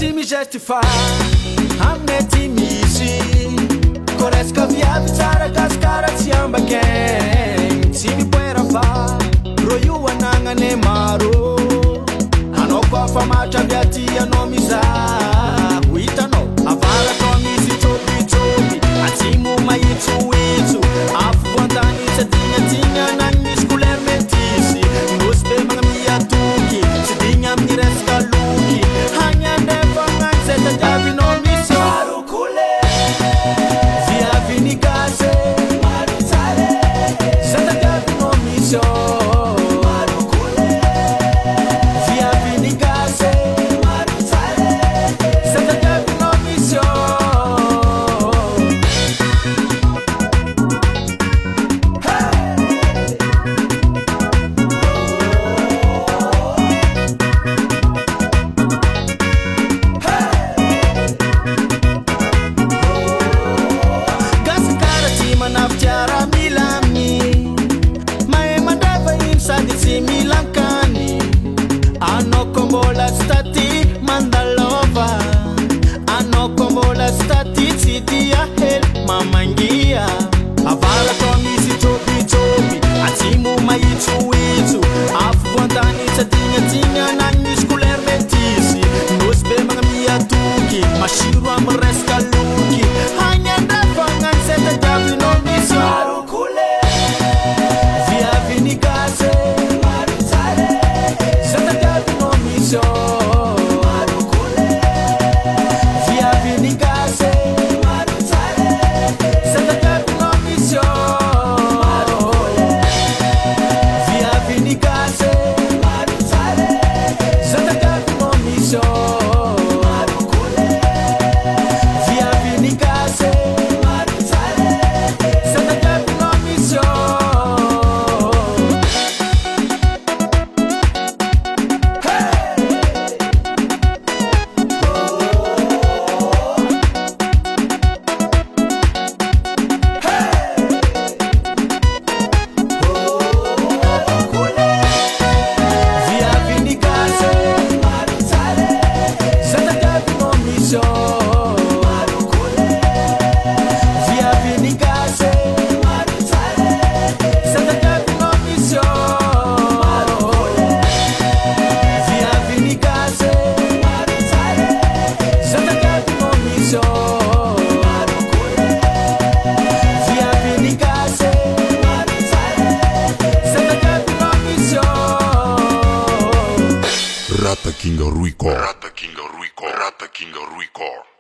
tsy mijustify aminay ty misy koresaka viavy tsara kasikara tsy ambakegny tsy mipoera fa ro io anagnane maro anao koa fa matravy aty anao mizaha ho hitanao avalatao misy tsôpitsôpy atsimo mahitsohitso afo voantany tsy adignadigna nany misy couleur metisy nosy be magnamiatoky tsy digna amin'ny resaka loky hagny andefa gnany zay tadiavinao misy marokole viaviny gasy marotsare zay tadiavinao misy marokole viaviny gasy marotsare zay tadiavinao misy manaftiara milami mae mandava iny sady tsy milankany anao ko mbola tsy taty mandalova anao ko mbola tsy taty tsy dia hely mamangia avalatao misy tsôpitsôpy atsimo mahitsohitso afo voantany tsy adignadigna nany misy couleur metisy nosy be magnamiatoky masiro amy resaka loky hagny andefa gnany zay tadiavinao marokole viaviny gasy marotsare zay tadiavinao misy marokole viaviny gasy marotsare zay tadiavinao misy marokole viaviny gasy marotsare zay tadiavinao misy marokole viaviny gasy Rata King Ruiko.